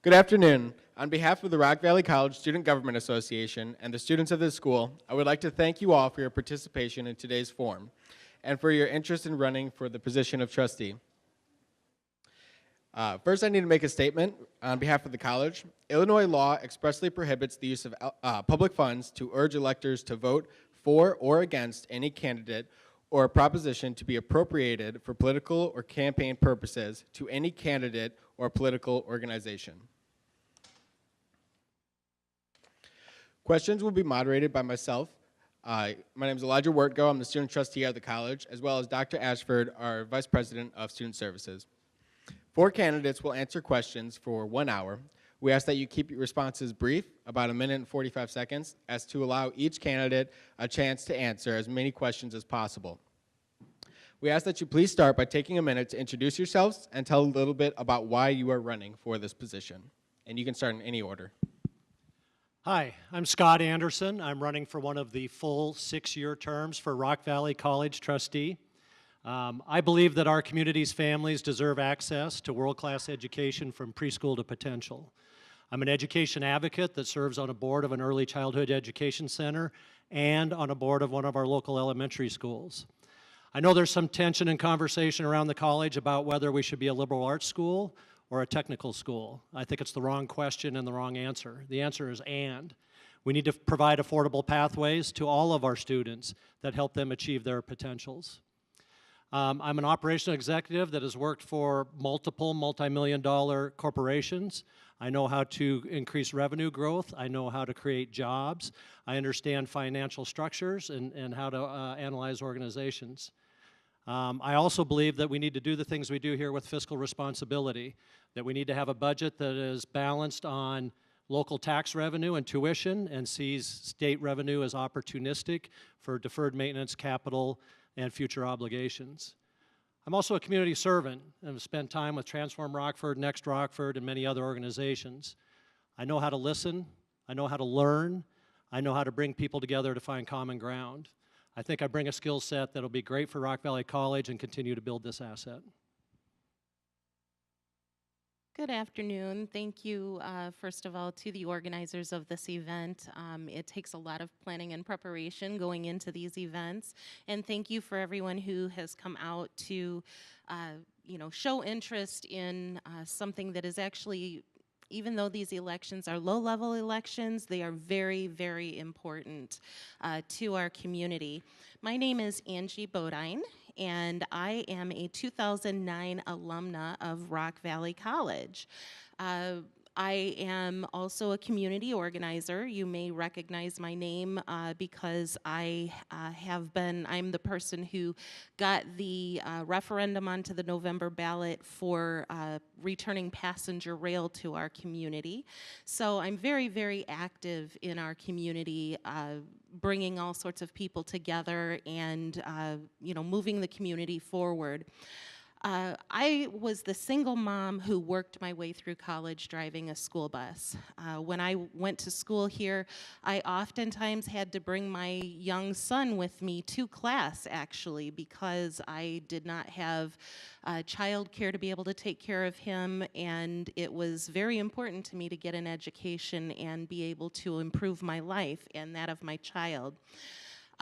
Good afternoon. On behalf of the Rock Valley College Student Government Association and the students of this school, I would like to thank you all for your participation in today's forum and for your interest in running for the position of trustee. First, I need to make a statement on behalf of the college. Illinois law expressly prohibits the use of public funds to urge electors to vote for or against any candidate or a proposition to be appropriated for political or campaign purposes to any candidate or political organization. Questions will be moderated by myself. My name is Elijah Wertgo. I'm the student trustee at the college, as well as Dr. Ashford, our vice president of student services. 4 candidates will answer questions for 1 hour. We ask that you keep your responses brief, about 1 minute and 45 seconds, as to allow each candidate a chance to answer as many questions as possible. We ask that you please start by taking a minute to introduce yourselves and tell a little bit about why you are running for this position. And you can start in any order. Hi, I'm Scott Anderson. I'm running for one of the full 6-year terms for Rock Valley College trustee. I believe that our community's families deserve access to world-class education from preschool to potential. I'm an education advocate that serves on a board of an early childhood education center and on a board of one of our local elementary schools. I know there's some tension and conversation around the college about whether we should be a liberal arts school or a technical school. I think it's the wrong question and the wrong answer. The answer is and. We need to provide affordable pathways to all of our students that help them achieve their potentials. I'm an operational executive that has worked for multiple multi-million-dollar corporations. I know how to increase revenue growth. I know how to create jobs. I understand financial structures and how to analyze organizations. I also believe that we need to do the things we do here with fiscal responsibility, that we need to have a budget that is balanced on local tax revenue and tuition and sees state revenue as opportunistic for deferred maintenance, capital, and future obligations. I'm also a community servant and have spent time with Transform Rockford, Next Rockford, and many other organizations. I know how to listen, I know how to learn, I know how to bring people together to find common ground. I think I bring a skill set that'll be great for Rock Valley College and continue to build this asset. Good afternoon. Thank you, first of all, to the organizers of this event. It takes a lot of planning and preparation going into these events. And thank you for everyone who has come out to, show interest in something that is actually, even though these elections are low-level elections, they are very, very important to our community. My name is Angie Bodine, and I am a 2009 alumna of Rock Valley College. I am also a community organizer. You may recognize my name because I'm the person who got the referendum onto the November ballot for returning passenger rail to our community. So I'm very, very active in our community, bringing all sorts of people together and moving the community forward. I was the single mom who worked my way through college driving a school bus. When I went to school here, I oftentimes had to bring my young son with me to class, actually, because I did not have childcare to be able to take care of him, and it was very important to me to get an education and be able to improve my life and that of my child.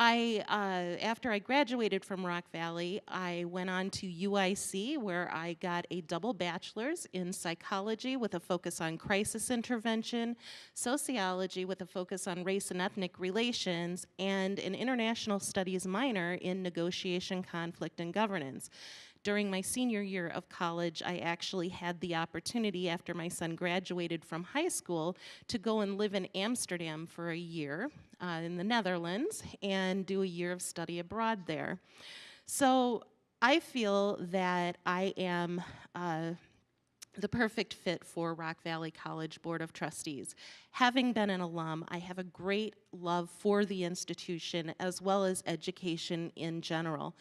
After I graduated from Rock Valley, I went on to UIC, where I got a double bachelor's in psychology with a focus on crisis intervention, sociology with a focus on race and ethnic relations, and an international studies minor in negotiation, conflict, and governance. During my senior year of college, I actually had the opportunity, after my son graduated from high school, to go and live in Amsterdam for a year in the Netherlands and do a year of study abroad there. So I feel that I am the perfect fit for Rock Valley College Board of Trustees. Having been an alum, I have a great love for the institution as well as education in general.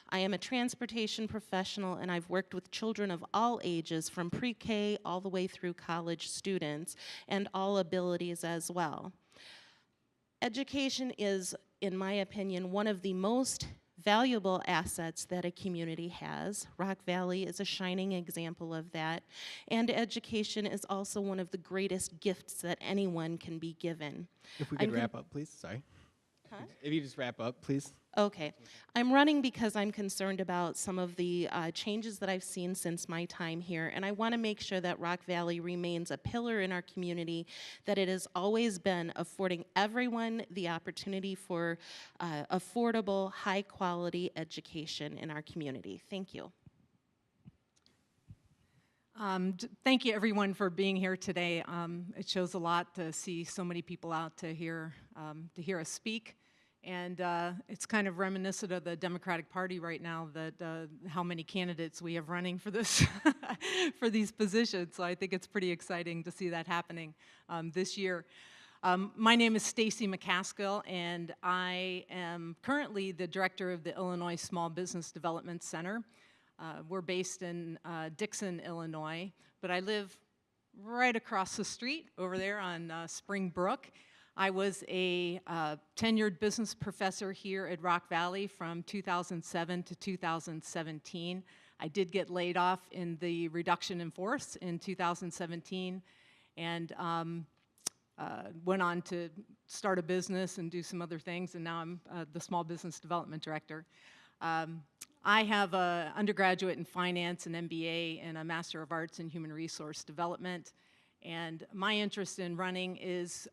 I am a transportation professional, and I've worked with children of all ages, from pre-K all the way through college students, and all abilities as well. Education is, in my opinion, one of the most valuable assets that a community has. Rock Valley is a shining example of that. And education is also one of the greatest gifts that anyone can be given. If we I'm could con- wrap up, please. Sorry. Huh? If you just wrap up, please. Okay. I'm running because I'm concerned about some of the changes that I've seen since my time here, and I want to make sure that Rock Valley remains a pillar in our community, that it has always been affording everyone the opportunity for affordable, high-quality education in our community. Thank you. Thank you, everyone, for being here today. It shows a lot to see so many people out to hear us speak. And it's kind of reminiscent of the Democratic Party right now, that how many candidates we have running for this for these positions. So I think it's pretty exciting to see that happening this year. My name is Stacy McCaskill, and I am currently the director of the Illinois Small Business Development Center. We're based in Dixon, Illinois, but I live right across the street over there on Spring Brook. I was a tenured business professor here at Rock Valley from 2007 to 2017. I did get laid off in the reduction in force in 2017, and went on to start a business and do some other things, and now I'm the Small Business Development Director. I have an undergraduate in finance, an MBA, and a Master of Arts in Human Resource Development. And my interest in running is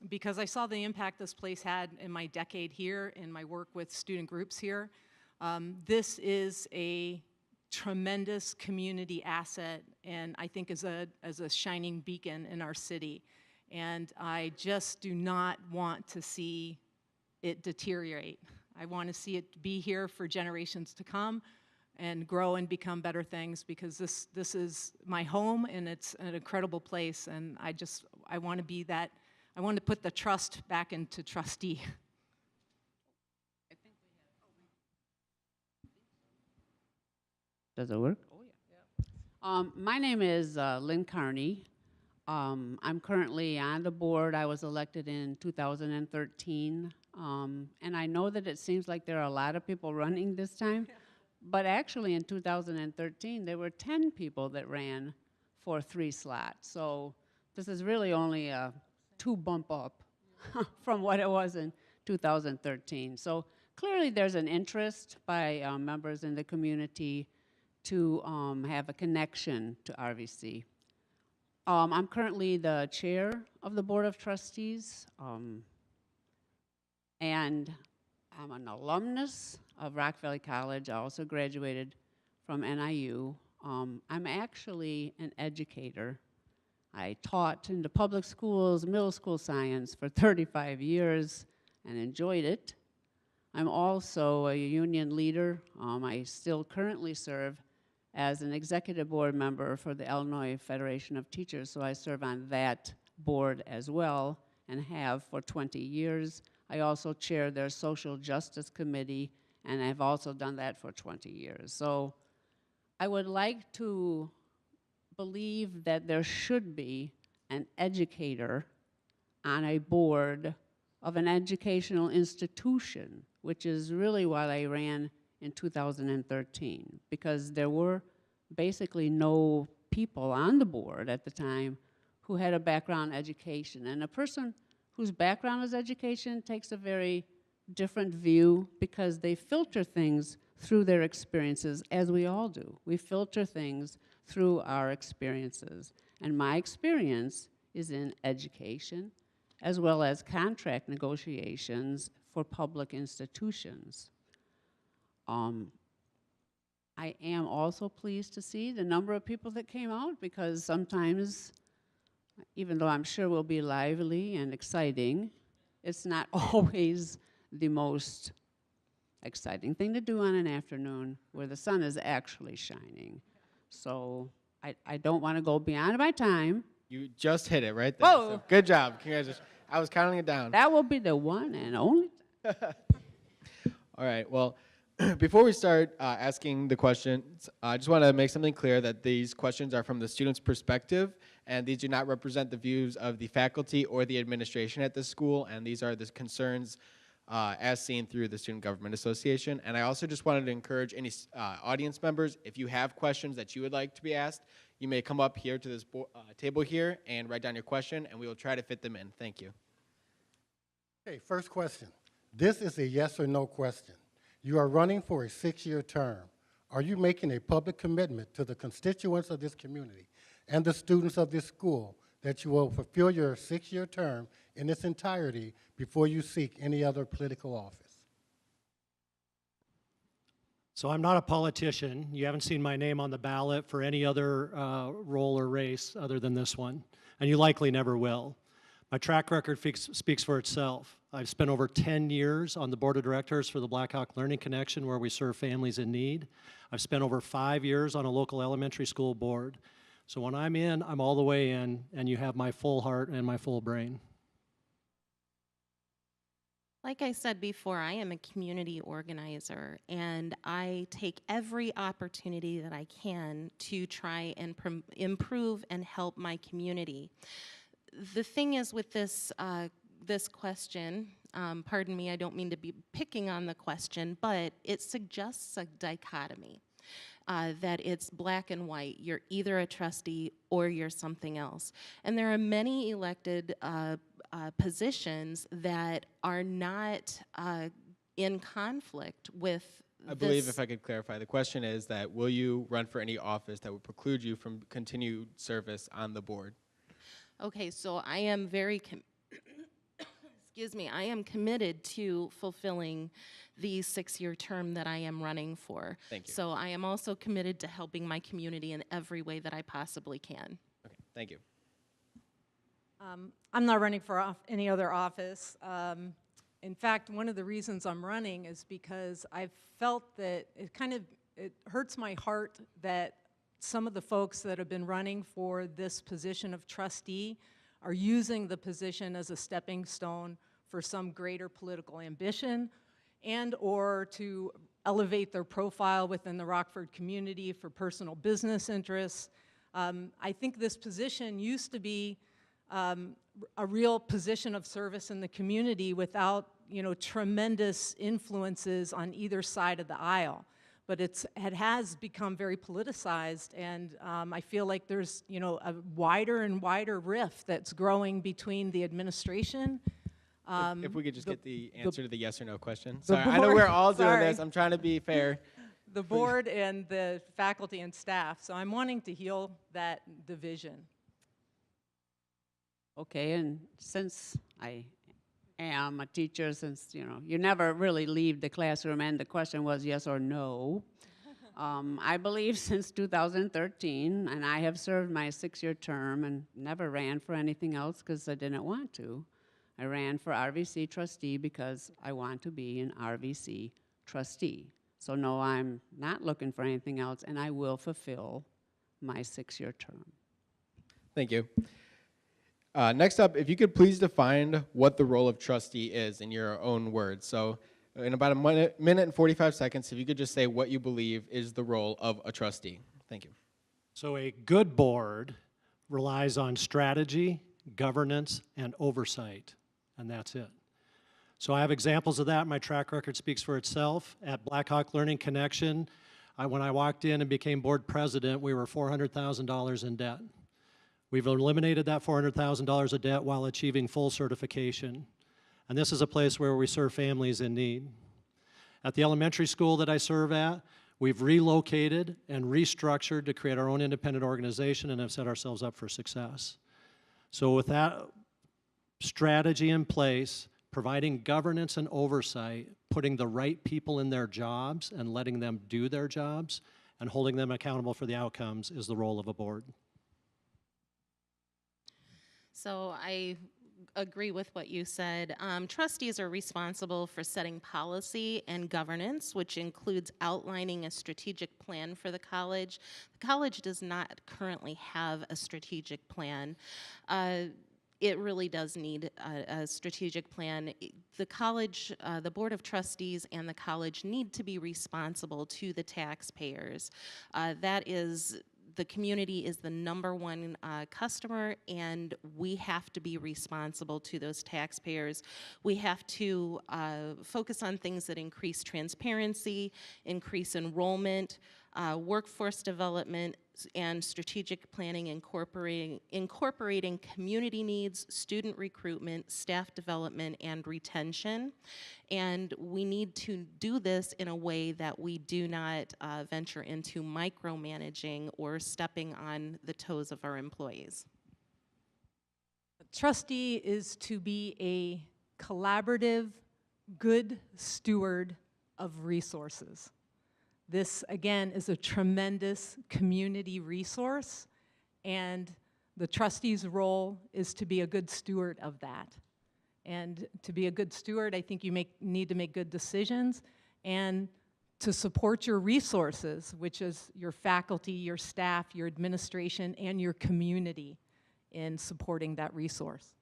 because I saw the impact this place had in my decade here, in my work with student groups here. This is a tremendous community asset, and I think as a shining beacon in our city. And I just do not want to see it deteriorate. I want to see it be here for generations to come and grow and become better things, because this is my home, and it's an incredible place, and I want to be that. I want to put the trust back into trustee. Does it work? Oh, yeah. My name is Lynn Kearney. I'm currently on the board. I was elected in 2013, and I know that it seems like there are a lot of people running this time. But actually, in 2013, there were 10 people that ran for 3 slots. So this is really only a 2 bump up from what it was in 2013. So clearly, there's an interest by members in the community to have a connection to RVC. I'm currently the chair of the Board of Trustees, and I'm an alumnus of Rock Valley College. I also graduated from NIU. I'm actually an educator. I taught in the public schools, middle school science for 35 years and enjoyed it. I'm also a union leader. I still currently serve as an executive board member for the Illinois Federation of Teachers, so I serve on that board as well and have for 20 years. I also chair their Social Justice Committee, and I've also done that for 20 years. So I would like to believe that there should be an educator on a board of an educational institution, which is really what I ran in 2013, because there were basically no people on the board at the time who had a background in education. And a person whose background is education takes a very different view, because they filter things through their experiences, as we all do. We filter things through our experiences. And my experience is in education, as well as contract negotiations for public institutions. I am also pleased to see the number of people that came out, because sometimes, even though I'm sure will be lively and exciting, it's not always the most exciting thing to do on an afternoon where the sun is actually shining. So I don't want to go beyond my time. You just hit it right there. Whoa. So good job. Congratulations. I was counting it down. That will be the one and only. All right. Well, before we start asking the questions, I just want to make something clear that these questions are from the student's perspective, and these do not represent the views of the faculty or the administration at this school, and these are the concerns as seen through the Student Government Association. And I also just wanted to encourage any audience members, if you have questions that you would like to be asked, you may come up here to this table here and write down your question, and we will try to fit them in. Thank you. Okay, first question. This is a yes or no question. You are running for a 6-year term. Are you making a public commitment to the constituents of this community and the students of this school that you will fulfill your 6-year term in its entirety before you seek any other political office? So I'm not a politician. You haven't seen my name on the ballot for any other role or race other than this one, and you likely never will. My track record speaks for itself. I've spent over 10 years on the board of directors for the Black Hawk Learning Connection, where we serve families in need. I've spent over 5 years on a local elementary school board. So when I'm in, I'm all the way in, and you have my full heart and my full brain. Like I said before, I am a community organizer, and I take every opportunity that I can to try and improve and help my community. The thing is with this this question, pardon me, I don't mean to be picking on the question, but it suggests a dichotomy, that it's black and white. You're either a trustee or you're something else. And there are many elected positions that are not in conflict with I believe, if I could clarify, the question is that will you run for any office that would preclude you from continued service on the board? Okay, so I am very, excuse me, I am committed to fulfilling the 6-year term that I am running for. Thank you. So I am also committed to helping my community in every way that I possibly can. Okay, thank you. I'm not running for any other office. In fact, one of the reasons I'm running is because I've felt that it hurts my heart that some of the folks that have been running for this position of trustee are using the position as a stepping stone for some greater political ambition and or to elevate their profile within the Rockford community for personal business interests. I think this position used to be a real position of service in the community without, tremendous influences on either side of the aisle. But it has become very politicized, and I feel like there's, a wider and wider rift that's growing between the administration. If we could just get the answer to the yes or no question. Sorry, I know we're all doing sorry. this. I'm trying to be fair. The board and the faculty and staff. So I'm wanting to heal that division. Okay, and since I am a teacher, since, you never really leave the classroom, and the question was yes or no. I believe since 2013, and I have served my 6-year term and never ran for anything else because I didn't want to. I ran for RVC Trustee because I want to be an RVC Trustee. So no, I'm not looking for anything else, and I will fulfill my 6-year term. Thank you. Next up, if you could please define what the role of trustee is in your own words. So in about a minute and 45 seconds, if you could just say what you believe is the role of a trustee. Thank you. So a good board relies on strategy, governance, and oversight, and that's it. So I have examples of that. My track record speaks for itself. At Black Hawk Learning Connection, when I walked in and became board president, we were $400,000 in debt. We've eliminated that $400,000 of debt while achieving full certification. And this is a place where we serve families in need. At the elementary school that I serve at, we've relocated and restructured to create our own independent organization and have set ourselves up for success. So with that strategy in place, providing governance and oversight, putting the right people in their jobs and letting them do their jobs, and holding them accountable for the outcomes is the role of a board. So I agree with what you said. Trustees are responsible for setting policy and governance, which includes outlining a strategic plan for the college. The college does not currently have a strategic plan. It really does need a strategic plan. The college, the Board of Trustees and the college need to be responsible to the taxpayers. That is the community is the #1 customer, and we have to be responsible to those taxpayers. We have to focus on things that increase transparency, increase enrollment, workforce development, and strategic planning, incorporating community needs, student recruitment, staff development, and retention. And we need to do this in a way that we do not venture into micromanaging or stepping on the toes of our employees. A trustee is to be a collaborative, good steward of resources. This, again, is a tremendous community resource, and the trustee's role is to be a good steward of that. And to be a good steward, I think you need to make good decisions, and to support your resources, which is your faculty, your staff, your administration, and your community in supporting that resource.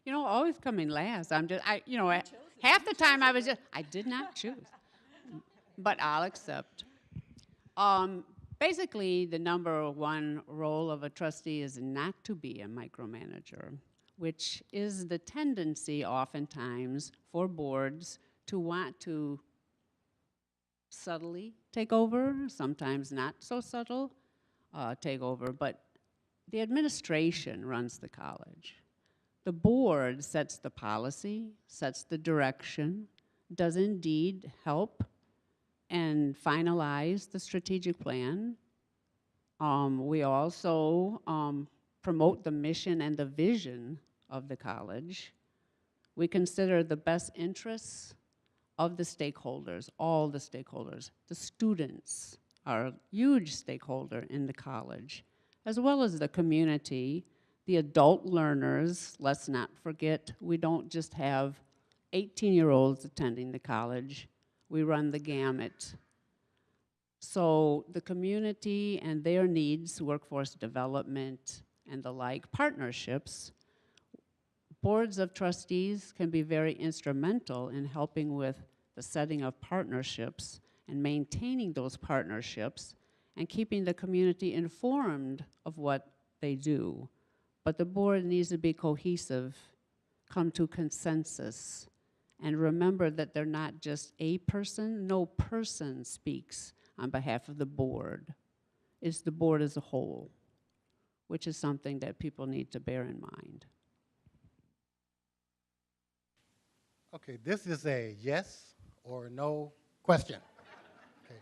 You know, always coming last. Half the time I did not choose, but I'll accept. Basically, the #1 role of a trustee is not to be a micromanager, which is the tendency oftentimes for boards to want to subtly take over, sometimes not so subtle take over, but the administration runs the college. The board sets the policy, sets the direction, does indeed help and finalize the strategic plan. We also promote the mission and the vision of the college. We consider the best interests of the stakeholders, all the stakeholders. The students are a huge stakeholder in the college, as well as the community. The adult learners, let's not forget, we don't just have 18-year-olds attending the college. We run the gamut. So the community and their needs, workforce development and the like, partnerships, boards of trustees can be very instrumental in helping with the setting of partnerships and maintaining those partnerships and keeping the community informed of what they do. But the board needs to be cohesive, come to consensus, and remember that they're not just a person. No person speaks on behalf of the board. It's the board as a whole, which is something that people need to bear in mind. Okay, this is a yes or no question. Okay.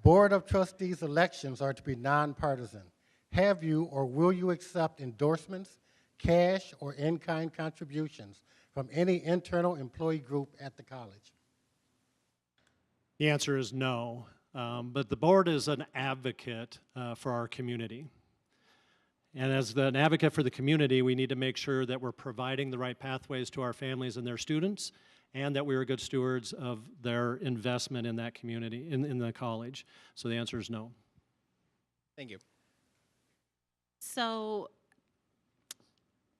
Board of Trustees elections are to be nonpartisan. Have you or will you accept endorsements, cash, or in-kind contributions from any internal employee group at the college? The answer is no, but the board is an advocate for our community. And as an advocate for the community, we need to make sure that we're providing the right pathways to our families and their students, and that we are good stewards of their investment in that community, in the college. So the answer is no. Thank you. So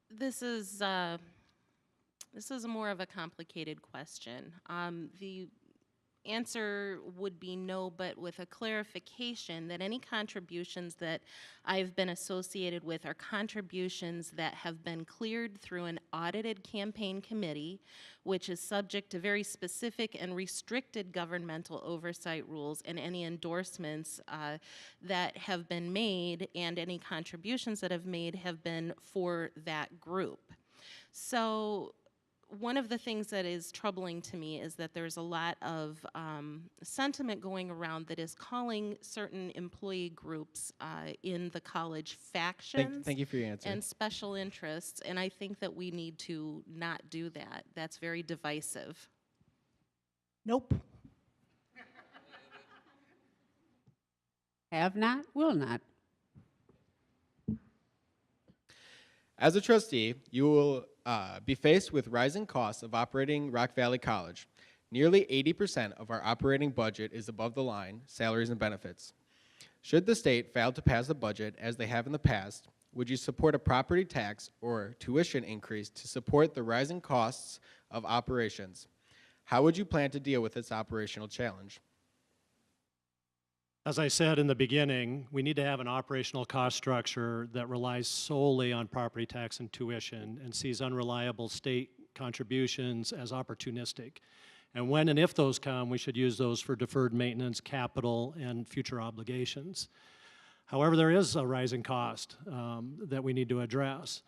this is more of a complicated question. The answer would be no, but with a clarification that any contributions that I've been associated with are contributions that have been cleared through an audited campaign committee, which is subject to very specific and restricted governmental oversight rules, and any endorsements that have been made and any contributions that have been for that group. So one of the things that is troubling to me is that there's a lot of sentiment going around that is calling certain employee groups in the college factions. Thank you for your answer. And special interests, and I think that we need to not do that. That's very divisive. Nope. Have not, will not. As a trustee, you will be faced with rising costs of operating Rock Valley College. Nearly 80% of our operating budget is above the line, salaries and benefits. Should the state fail to pass a budget, as they have in the past, would you support a property tax or tuition increase to support the rising costs of operations? How would you plan to deal with this operational challenge? As I said in the beginning, we need to have an operational cost structure that relies solely on property tax and tuition and sees unreliable state contributions as opportunistic. And when and if those come, we should use those for deferred maintenance, capital, and future obligations. However, there is a rising cost that we need to address.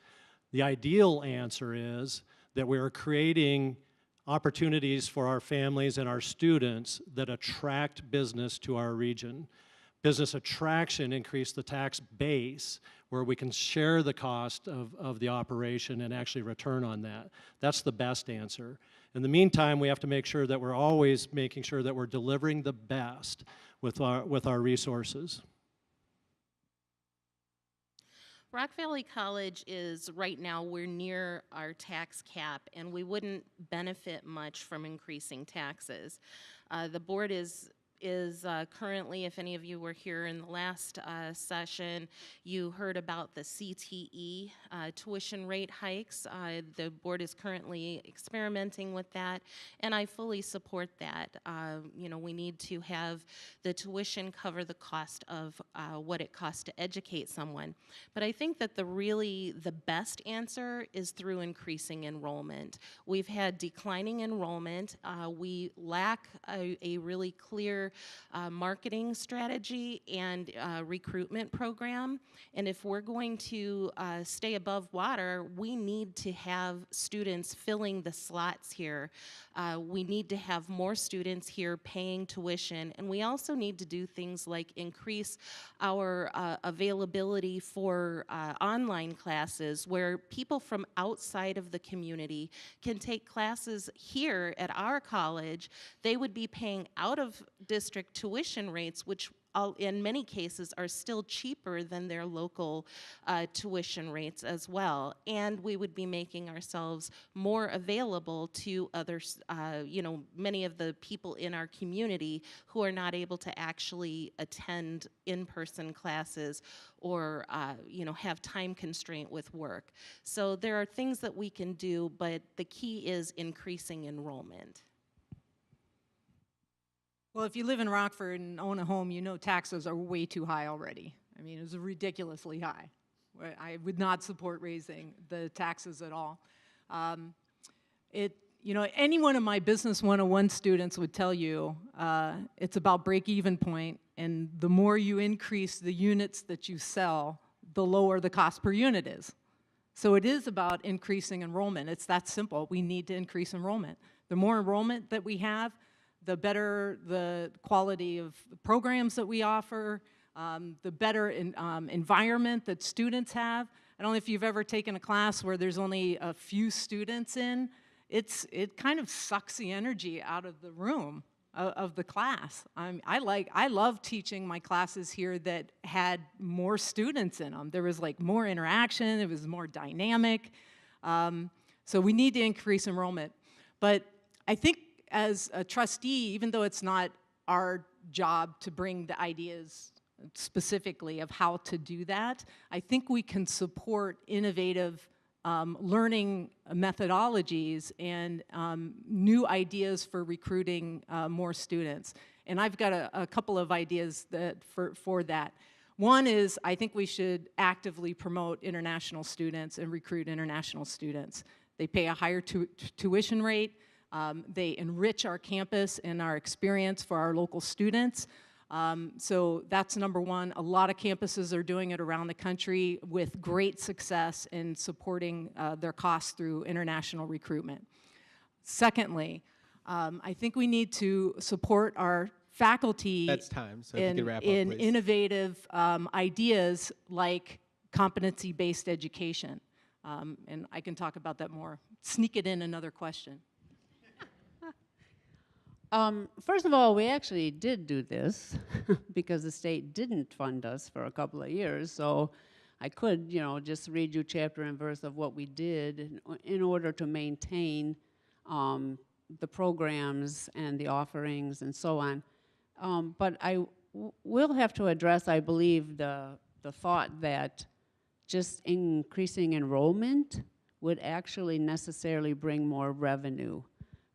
The ideal answer is that we are creating opportunities for our families and our students that attract business to our region. Business attraction increase the tax base where we can share the cost of the operation and actually return on that. That's the best answer. In the meantime, we have to make sure that we're always making sure that we're delivering the best with our resources. Rock Valley College is, right now, we're near our tax cap, and we wouldn't benefit much from increasing taxes. The board is currently, if any of you were here in the last session, you heard about the CTE tuition rate hikes. The board is currently experimenting with that, and I fully support that. You know, we need to have the tuition cover the cost of what it costs to educate someone. But I think that the best answer is through increasing enrollment. We've had declining enrollment. We lack a really clear marketing strategy and recruitment program. And if we're going to stay above water, we need to have students filling the slots here. We need to have more students here paying tuition. And we also need to do things like increase our availability for online classes where people from outside of the community can take classes here at our college. They would be paying out of district tuition rates, which in many cases are still cheaper than their local tuition rates as well. And we would be making ourselves more available to others, you know, many of the people in our community who are not able to actually attend in-person classes or, you know, have time constraint with work. So there are things that we can do, but the key is increasing enrollment. Well, if you live in Rockford and own a home, you know taxes are way too high already. I mean, it's ridiculously high. I would not support raising the taxes at all. You know, any one of my Business 101 students would tell you it's about break-even point, and the more you increase the units that you sell, the lower the cost per unit is. So it is about increasing enrollment. It's that simple. We need to increase enrollment. The more enrollment that we have, the better the quality of the programs that we offer, the better environment that students have. I don't know if you've ever taken a class where there's only a few students in. It kind of sucks the energy out of the room, of the class. I love teaching my classes here that had more students in them. There was like more interaction, it was more dynamic. So we need to increase enrollment. But I think as a trustee, even though it's not our job to bring the ideas specifically of how to do that, I think we can support innovative learning methodologies and new ideas for recruiting more students. And I've got a couple of ideas for that. One is I think we should actively promote international students and recruit international students. They pay a higher tuition rate. They enrich our campus and our experience for our local students. So that's number one. A lot of campuses are doing it around the country with great success in supporting their costs through international recruitment. Secondly, I think we need to support our faculty That's time, so if you could wrap up, in please. innovative ideas like competency-based education. And I can talk about that more. Sneak it in another question. First of all, we actually did do this because the state didn't fund us for a couple of years. So I could, you know, just read you chapter and verse of what we did in order to maintain the programs and the offerings and so on. But I will have to address, I believe, the thought that just increasing enrollment would actually necessarily bring more revenue,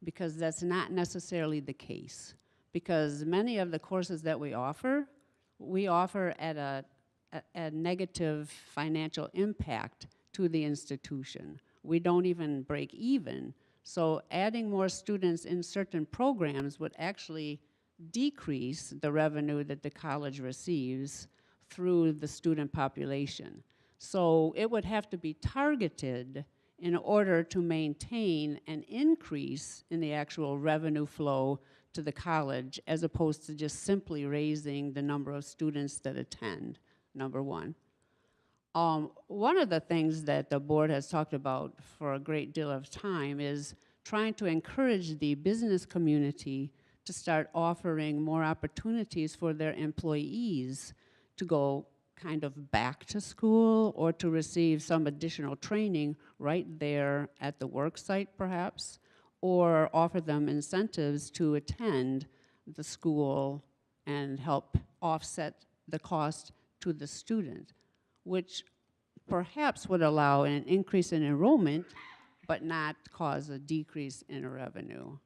because that's not necessarily the case. Because many of the courses that we offer we offer at a negative financial impact to the institution. We don't even break even. So adding more students in certain programs would actually decrease the revenue that the college receives through the student population. So it would have to be targeted in order to maintain an increase in the actual revenue flow to the college, as opposed to just simply raising the number of students that attend, number one. One of the things that the board has talked about for a great deal of time is trying to encourage the business community to start offering more opportunities for their employees to go kind of back to school or to receive some additional training right there at the work site perhaps, or offer them incentives to attend the school and help offset the cost to the student, which perhaps would allow an increase in enrollment but not cause a decrease in revenue.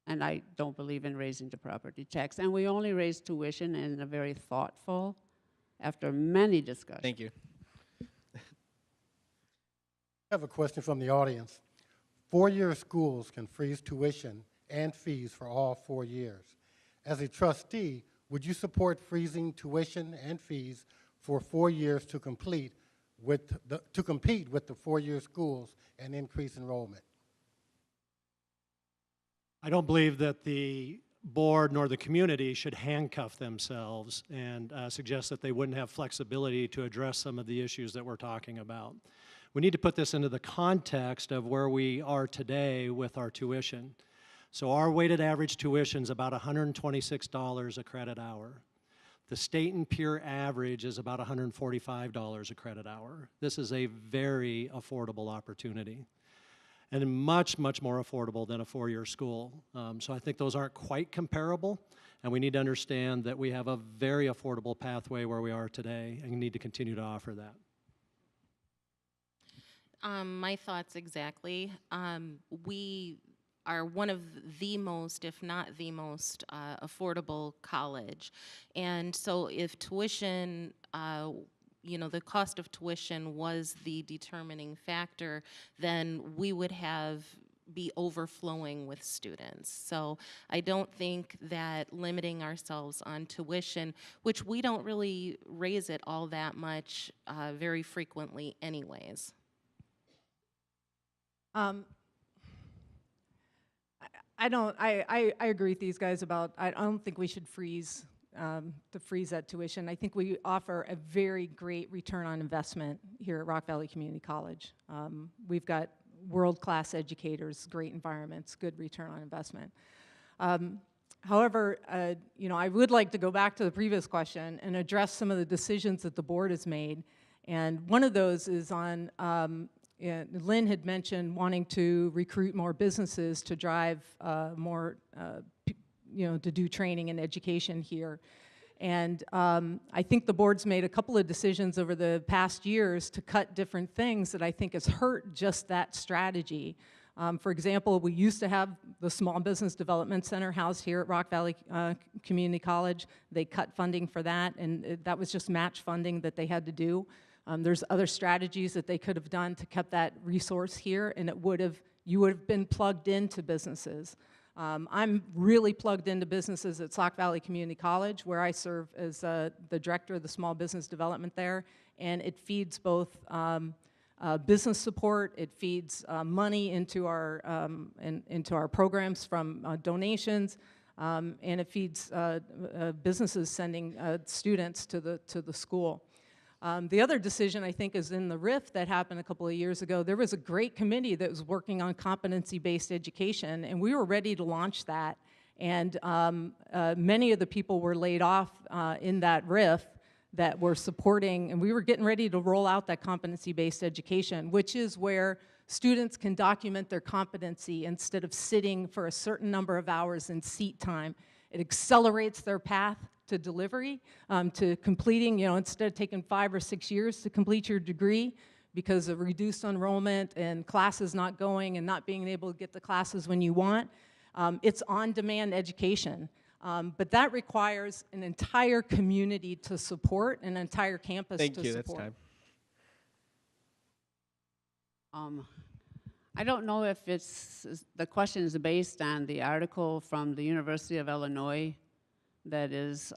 And I don't believe in raising the property tax. And we only raise tuition in a very thoughtful, after many discussions. Thank you. I have a question from the audience. Four-year schools can freeze tuition and fees for all 4 years. As a trustee, would you support freezing tuition and fees for 4 years to compete with the four-year schools and increase enrollment? I don't believe that the board nor the community should handcuff themselves and suggest that they wouldn't have flexibility to address some of the issues that we're talking about. We need to put this into the context of where we are today with our tuition. So our weighted average tuition is about $126 a credit hour. The state and peer average is about $145 a credit hour. This is a very affordable opportunity, and much, much more affordable than a four-year school. So I think those aren't quite comparable, and we need to understand that we have a very affordable pathway where we are today, and we need to continue to offer that. My thoughts exactly. We are one of the most, if not the most, affordable college. And so if tuition, the cost of tuition was the determining factor, then we would be overflowing with students. So I don't think that limiting ourselves on tuition, which we don't really raise it all that much very frequently anyways. I agree with these guys about, I don't think we should freeze that tuition. I think we offer a very great return on investment here at Rock Valley Community College. We've got world-class educators, great environments, good return on investment. However, I would like to go back to the previous question and address some of the decisions that the board has made. And one of those is on, Lynn had mentioned wanting to recruit more businesses to drive more, to do training and education here. And I think the board's made a couple of decisions over the past years to cut different things that I think has hurt just that strategy. For example, we used to have the Small Business Development Center housed here at Rock Valley Community College. They cut funding for that, and that was just match funding that they had to do. There's other strategies that they could have done to keep that resource here, and you would have been plugged into businesses. I'm really plugged into businesses at Sauk Valley Community College, where I serve as the director of the small business development there, and it feeds both business support, it feeds money into our programs from donations, and it feeds businesses sending students to the school. The other decision, I think, is in the RIF that happened a couple of years ago. There was a great committee that was working on competency-based education, and we were ready to launch that. And many of the people were laid off in that RIF that were supporting, and we were getting ready to roll out that competency-based education, which is where students can document their competency instead of sitting for a certain number of hours in seat time. It accelerates their path to delivery, to completing, instead of taking 5 or 6 years to complete your degree because of reduced enrollment and classes not going and not being able to get the classes when you want. It's on-demand education. But that requires an entire community to support, an entire campus Thank to you. That's support. time. I don't know if the question is based on the article from the University of Illinois that is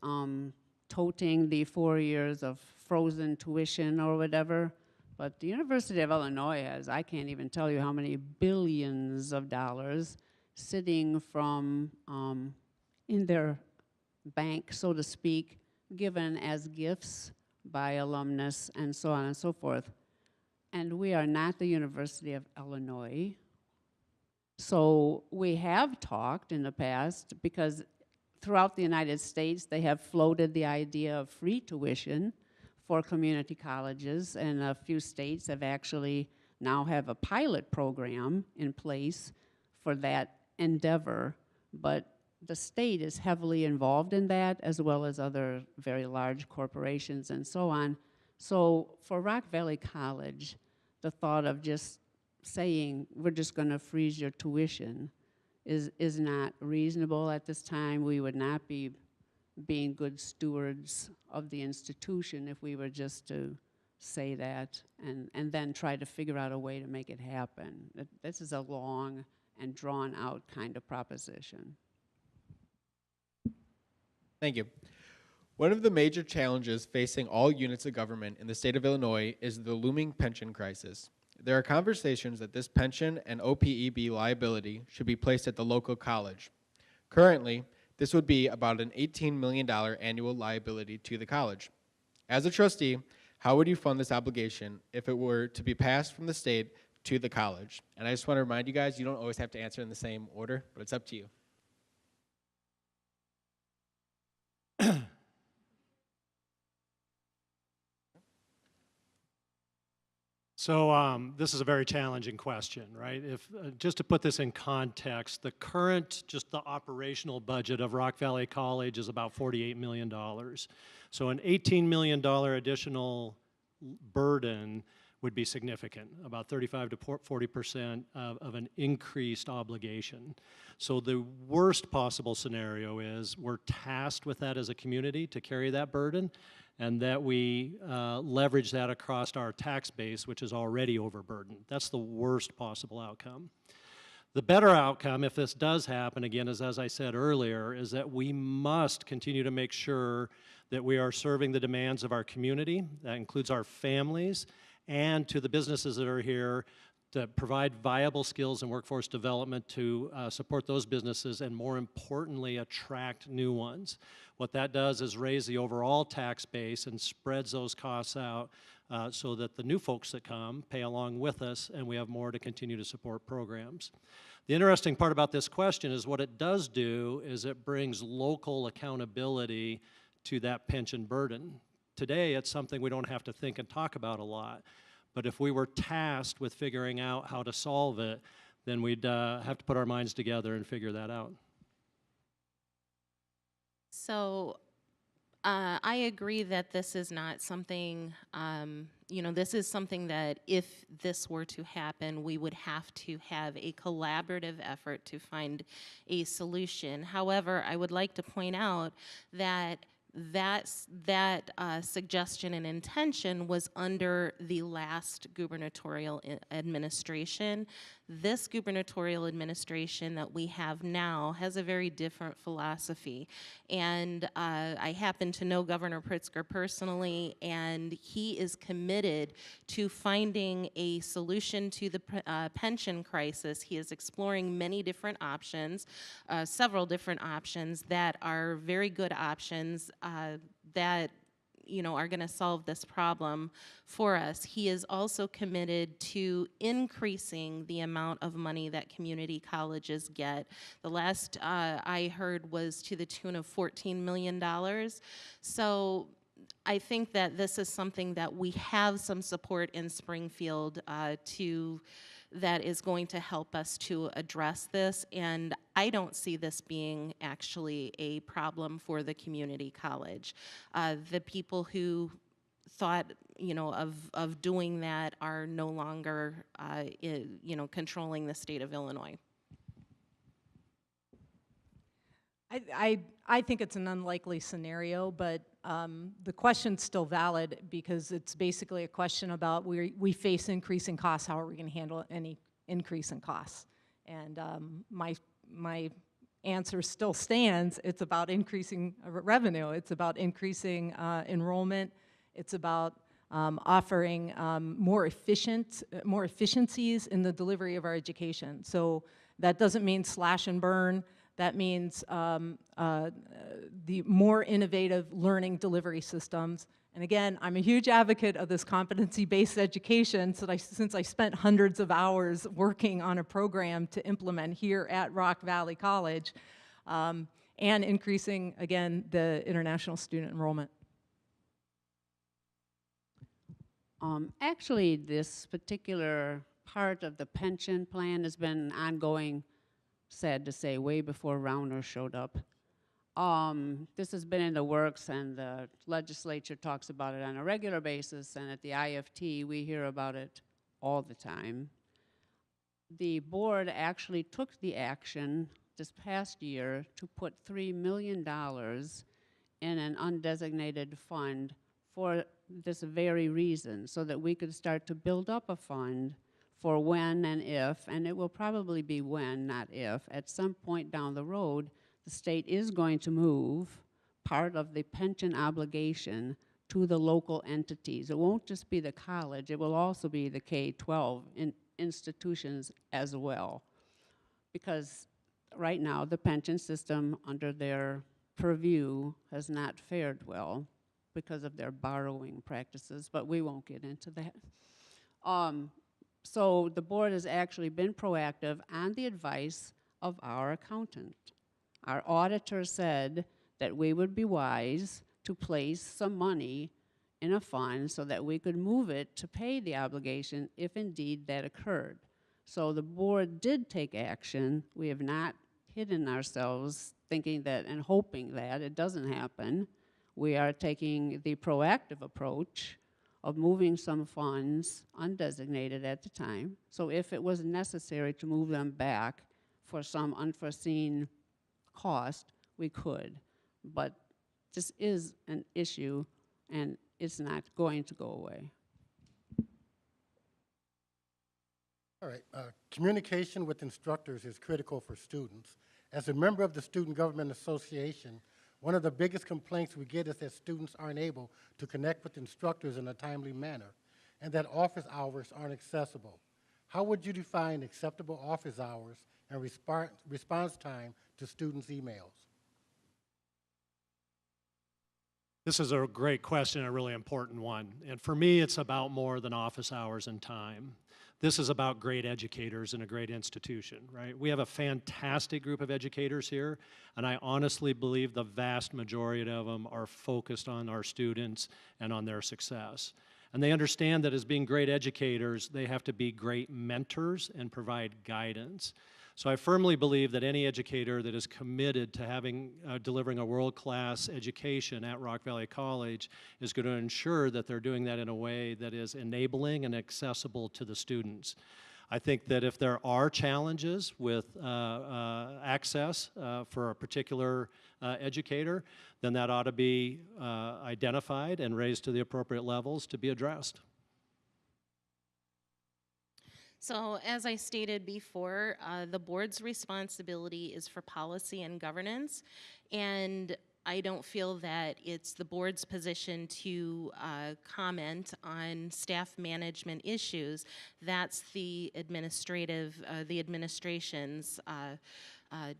toting the 4 years of frozen tuition or whatever, but the University of Illinois has, I can't even tell you how many billions of dollars sitting from in their bank, so to speak, given as gifts by alumnus and so on and so forth. And we are not the University of Illinois. So we have talked in the past, because throughout the United States, they have floated the idea of free tuition for community colleges, and a few states have actually now have a pilot program in place for that endeavor. But the state is heavily involved in that, as well as other very large corporations and so on. So for Rock Valley College, the thought of just saying, we're just going to freeze your tuition is not reasonable at this time. We would not be being good stewards of the institution if we were just to say that and then try to figure out a way to make it happen. This is a long and drawn out kind of proposition. Thank you. One of the major challenges facing all units of government in the state of Illinois is the looming pension crisis. There are conversations that this pension and OPEB liability should be placed at the local college. Currently, this would be about an $18 million annual liability to the college. As a trustee, how would you fund this obligation if it were to be passed from the state to the college? And I just want to remind you guys, you don't always have to answer in the same order, but it's up to you. So this is a very challenging question, right? If just to put this in context, the current, just the operational budget of Rock Valley College is about $48 million. So an $18 million additional burden would be significant, about 35 to 40% of an increased obligation. So the worst possible scenario is we're tasked with that as a community to carry that burden, and that we leverage that across our tax base, which is already overburdened. That's the worst possible outcome. The better outcome, if this does happen, again, is as I said earlier, is that we must continue to make sure that we are serving the demands of our community. That includes our families, and to the businesses that are here, to provide viable skills and workforce development to support those businesses, and more importantly, attract new ones. What that does is raise the overall tax base and spreads those costs out so that the new folks that come pay along with us, and we have more to continue to support programs. The interesting part about this question is what it does do is it brings local accountability to that pension burden. Today, it's something we don't have to think and talk about a lot. But if we were tasked with figuring out how to solve it, then we'd have to put our minds together and figure that out. So I agree that this is not something, this is something that if this were to happen, we would have to have a collaborative effort to find a solution. However, I would like to point out that that suggestion and intention was under the last gubernatorial administration. This gubernatorial administration that we have now has a very different philosophy. And I happen to know Governor Pritzker personally, and he is committed to finding a solution to the pension crisis. He is exploring many different options, several different options that are very good options that are going to solve this problem for us. He is also committed to increasing the amount of money that community colleges get. The last I heard was to the tune of $14 million. So I think that this is something that we have some support in Springfield that is going to help us to address this, and I don't see this being actually a problem for the community college. The people who thought, of doing that are no longer, controlling the state of Illinois. I think it's an unlikely scenario, but the question's still valid because it's basically a question about we face increasing costs. How are we going to handle any increase in costs? And my answer still stands. It's about increasing revenue. It's about increasing enrollment. It's about offering more efficiencies in the delivery of our education. So that doesn't mean slash and burn. That means the more innovative learning delivery systems. And again, I'm a huge advocate of this competency-based education since I spent hundreds of hours working on a program to implement here at Rock Valley College, and increasing, again, the international student enrollment. Actually, this particular part of the pension plan has been ongoing, sad to say, way before Rauner showed up. This has been in the works, and the legislature talks about it on a regular basis, and at the IFT, we hear about it all the time. The board actually took the action this past year to put $3 million in an undesignated fund for this very reason, so that we could start to build up a fund for when and if, and it will probably be when, not if, at some point down the road, the state is going to move part of the pension obligation to the local entities. It won't just be the college, it will also be the K-12 institutions as well. Because right now, the pension system under their purview has not fared well because of their borrowing practices, but we won't get into that. So the board has actually been proactive on the advice of our accountant. Our auditor said that we would be wise to place some money in a fund so that we could move it to pay the obligation if indeed that occurred. So the board did take action. We have not hidden ourselves thinking that and hoping that it doesn't happen. We are taking the proactive approach of moving some funds, undesignated at the time. So if it was necessary to move them back for some unforeseen cost, we could. But this is an issue, and it's not going to go away. All right, communication with instructors is critical for students. As a member of the Student Government Association, one of the biggest complaints we get is that students aren't able to connect with instructors in a timely manner, and that office hours aren't accessible. How would you define acceptable office hours and response time to students' emails? This is a great question, a really important one. And for me, it's about more than office hours and time. This is about great educators in a great institution, right? We have a fantastic group of educators here, and I honestly believe the vast majority of them are focused on our students and on their success. And they understand that as being great educators, they have to be great mentors and provide guidance. So I firmly believe that any educator that is committed to delivering a world-class education at Rock Valley College is going to ensure that they're doing that in a way that is enabling and accessible to the students. I think that if there are challenges with access for a particular educator, then that ought to be identified and raised to the appropriate levels to be addressed. So as I stated before, the board's responsibility is for policy and governance, and I don't feel that it's the board's position to comment on staff management issues. That's the administration's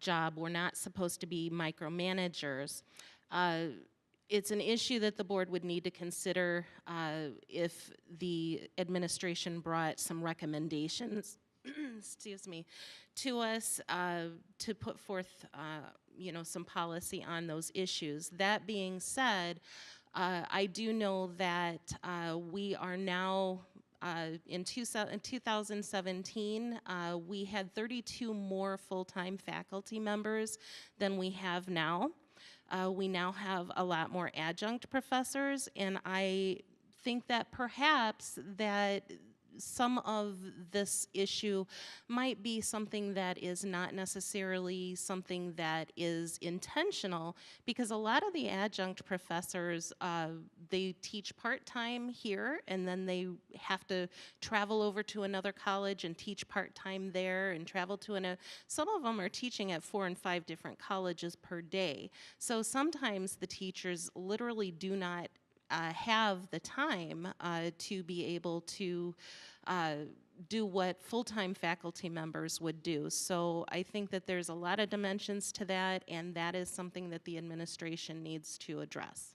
job. We're not supposed to be micromanagers. It's an issue that the board would need to consider if the administration brought some recommendations, excuse me, to us to put forth, some policy on those issues. That being said, I do know that we are now in 2017, we had 32 more full-time faculty members than we have now. We now have a lot more adjunct professors, and I think that perhaps that some of this issue might be something that is not necessarily something that is intentional, because a lot of the adjunct professors, they teach part-time here, and then they have to travel over to another college and teach part-time there, and travel to some of them are teaching at 4 and 5 different colleges per day. So sometimes the teachers literally do not have the time to be able to do what full-time faculty members would do. So I think that there's a lot of dimensions to that, and that is something that the administration needs to address.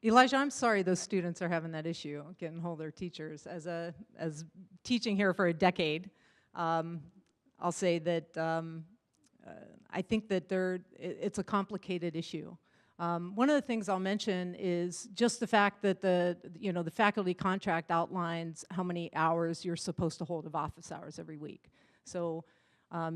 Elijah, I'm sorry those students are having that issue, getting hold of their teachers. As teaching here for a decade, I'll say that I think that it's a complicated issue. One of the things I'll mention is just the fact that the faculty contract outlines how many hours you're supposed to hold of office hours every week. So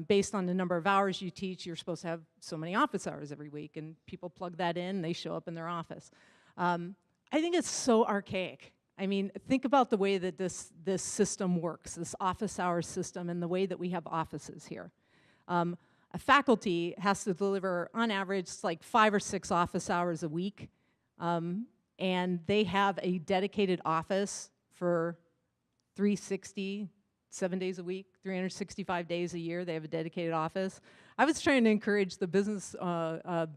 based on the number of hours you teach, you're supposed to have so many office hours every week, and people plug that in, they show up in their office. I think it's so archaic. I mean, think about the way that this system works, this office hours system, and the way that we have offices here. A faculty has to deliver, on average, like 5 or 6 office hours a week, and they have a dedicated office for 360, 7 days a week, 365 days a year. They have a dedicated office. I was trying to encourage the business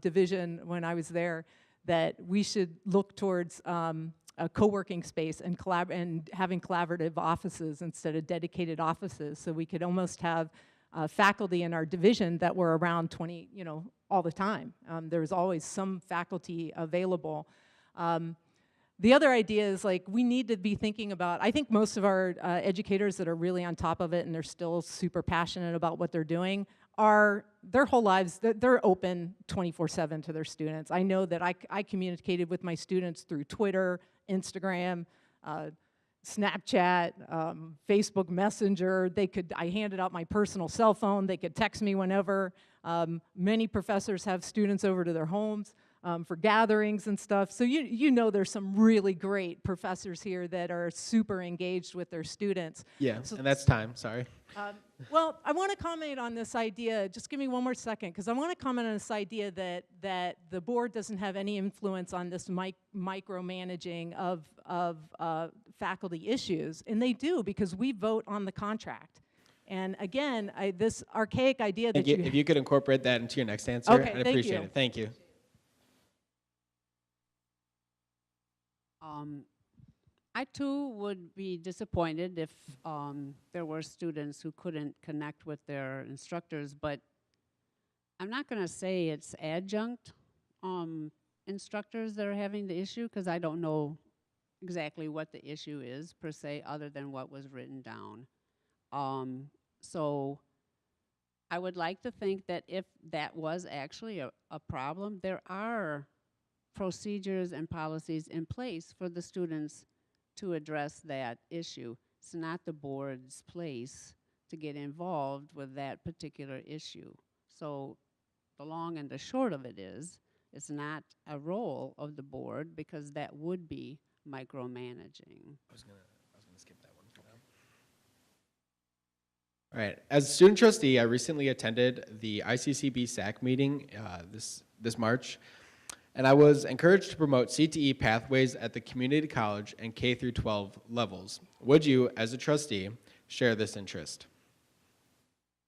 division when I was there that we should look towards a co-working space and having collaborative offices instead of dedicated offices, so we could almost have faculty in our division that were around all the time. There was always some faculty available. The other idea is, like, we need to be thinking about, I think most of our educators that are really on top of it and they're still super passionate about what they're doing are, their whole lives, they're open 24/7 to their students. I know that I communicated with my students through Twitter, Instagram, Snapchat, Facebook Messenger. I handed out my personal cell phone. They could text me whenever. Many professors have students over to their homes for gatherings and stuff. So you know there's some really great professors here that are super engaged with their students. Yeah, So, and that's time, sorry. well, I want to comment on this idea. Just give me one more second, because I want to comment on this idea that the board doesn't have any influence on this micromanaging of faculty issues, and they do, because we vote on the contract. And again, this archaic idea that If you could incorporate that into your next answer, Okay, I'd thank appreciate you. it. Thank you. I too would be disappointed if there were students who couldn't connect with their instructors, but I'm not going to say it's adjunct instructors that are having the issue, because I don't know exactly what the issue is per se, other than what was written down. So I would like to think that if that was actually a problem, there are procedures and policies in place for the students to address that issue. It's not the board's place to get involved with that particular issue. So the long and the short of it is, it's not a role of the board, because that would be micromanaging. I was gonna skip that one for now. All right. As a student trustee, I recently attended the ICCB SAC meeting this March, and I was encouraged to promote CTE pathways at the community college and K through 12 levels. Would you, as a trustee, share this interest?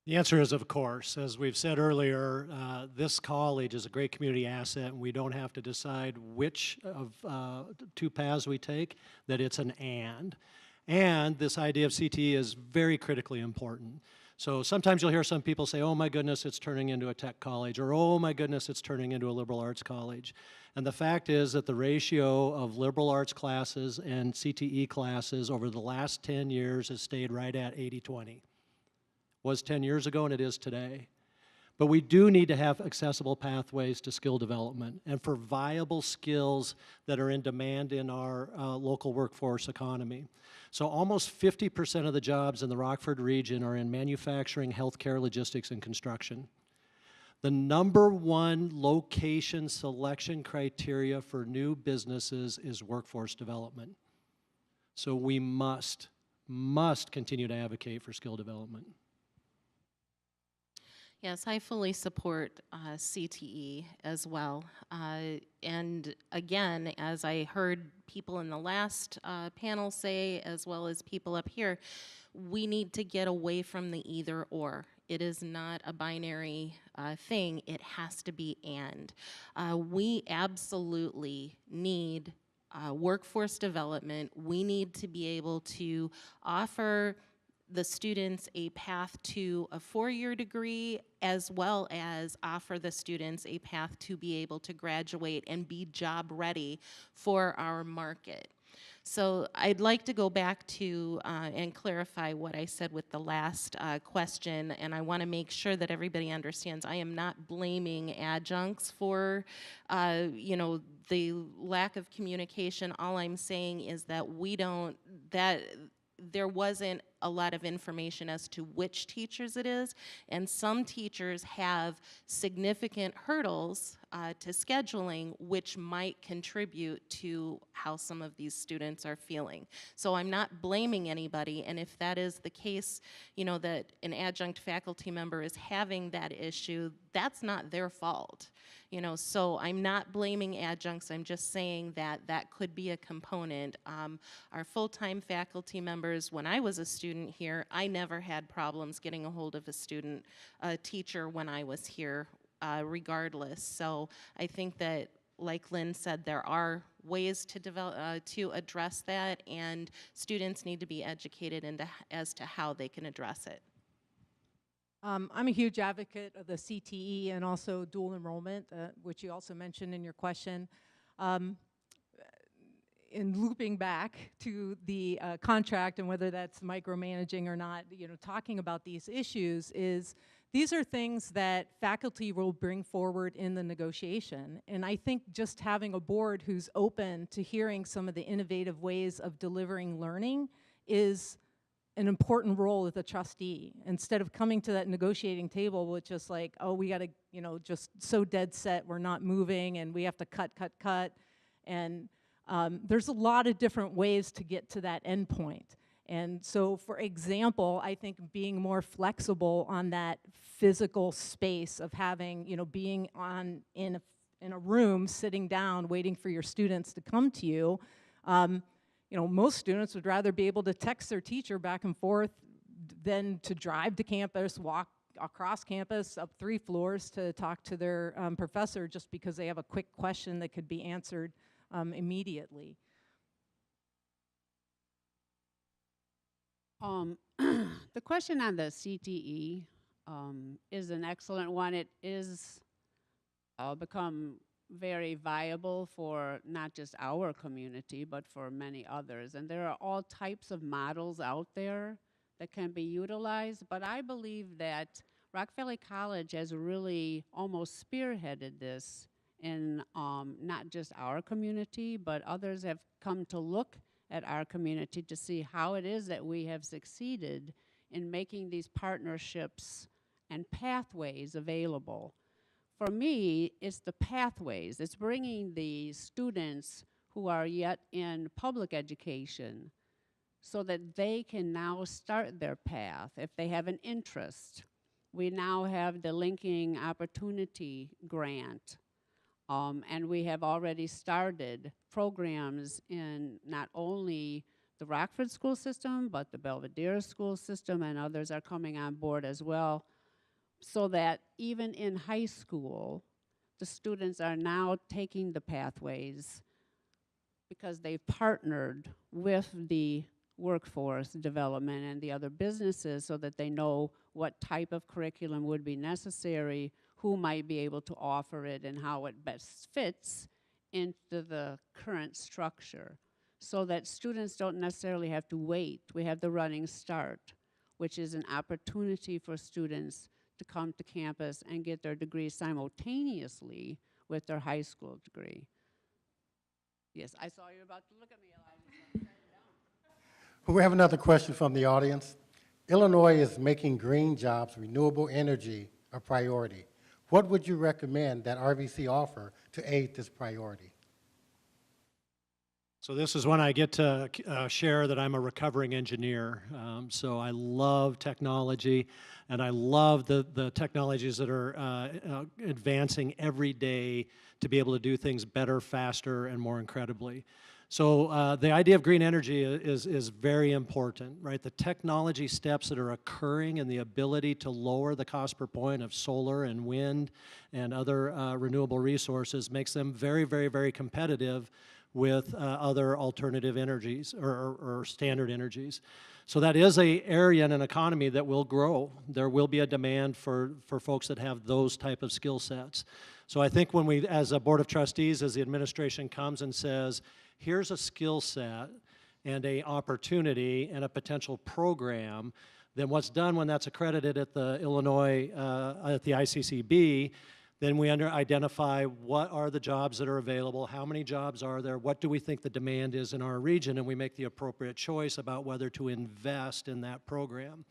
The answer is, of course. As we've said earlier, this college is a great community asset, and we don't have to decide which of 2 paths we take, that it's an and. And this idea of CTE is very critically important. So sometimes you'll hear some people say, oh my goodness, it's turning into a tech college, or oh my goodness, it's turning into a liberal arts college. And the fact is that the ratio of liberal arts classes and CTE classes over the last 10 years has stayed right at 80-20. Was 10 years ago, and it is today. But we do need to have accessible pathways to skill development and for viable skills that are in demand in our local workforce economy. So almost 50% of the jobs in the Rockford region are in manufacturing, healthcare, logistics, and construction. The #1 location selection criteria for new businesses is workforce development. So we must continue to advocate for skill development. Yes, I fully support CTE as well. And again, as I heard people in the last panel say, as well as people up here, we need to get away from the either or. It is not a binary thing. It has to be and. We absolutely need workforce development. We need to be able to offer the students a path to a four-year degree, as well as offer the students a path to be able to graduate and be job ready for our market. So I'd like to go back to and clarify what I said with the last question, and I want to make sure that everybody understands I am not blaming adjuncts for the lack of communication. All I'm saying is that there wasn't a lot of information as to which teachers it is, and some teachers have significant hurdles to scheduling, which might contribute to how some of these students are feeling. So I'm not blaming anybody, and if that is the case, that an adjunct faculty member is having that issue, that's not their fault. So I'm not blaming adjuncts, I'm just saying that that could be a component. Our full-time faculty members, when I was a student here, I never had problems getting a hold of a teacher when I was here, regardless. So I think that, like Lynn said, there are ways to develop to address that, and students need to be educated as to how they can address it. I'm a huge advocate of the CTE and also dual enrollment, which you also mentioned in your question. In looping back to the contract and whether that's micromanaging or not, talking about these issues these are things that faculty will bring forward in the negotiation. And I think just having a board who's open to hearing some of the innovative ways of delivering learning is an important role as a trustee, instead of coming to that negotiating table with just like, oh, we got to, just so dead set, we're not moving, and we have to cut. And there's a lot of different ways to get to that end point. And so, for example, I think being more flexible on that physical space of having, being in a room, sitting down, waiting for your students to come to you, most students would rather be able to text their teacher back and forth than to drive to campus, walk across campus up 3 floors to talk to their professor just because they have a quick question that could be answered immediately. The question on the CTE is an excellent one. It is become very viable for not just our community, but for many others. And there are all types of models out there that can be utilized, but I believe that Rock Valley College has really almost spearheaded this in not just our community, but others have come to look at our community to see how it is that we have succeeded in making these partnerships and pathways available. For me, it's the pathways. It's bringing the students who are yet in public education so that they can now start their path if they have an interest. We now have the Linking Opportunity Grant, and we have already started programs in not only the Rockford school system, but the Belvedere school system, and others are coming on board as well, so that even in high school, the students are now taking the pathways because they've partnered with the workforce development and the other businesses so that they know what type of curriculum would be necessary, who might be able to offer it, and how it best fits into the current structure, so that students don't necessarily have to wait. We have the Running Start, which is an opportunity for students to come to campus and get their degree simultaneously with their high school degree. Yes, I saw you about to look at me, Elijah. We have another question from the audience. Illinois is making green jobs, renewable energy, a priority. What would you recommend that RVC offer to aid this priority? So this is when I get to share that I'm a recovering engineer. So I love technology, and I love the technologies that are advancing every day to be able to do things better, faster, and more incredibly. So the idea of green energy is very important, right? The technology steps that are occurring and the ability to lower the cost per point of solar and wind and other renewable resources makes them very, very, very competitive with other alternative energies or standard energies. So that is an area in an economy that will grow. There will be a demand for folks that have those type of skill sets. So I think when we, as a Board of Trustees, as the administration comes and says, here's a skill set and a opportunity and a potential program, then what's done when that's accredited at the Illinois, at the ICCB, then we identify what are the jobs that are available, how many jobs are there, what do we think the demand is in our region, and we make the appropriate choice about whether to invest in that program.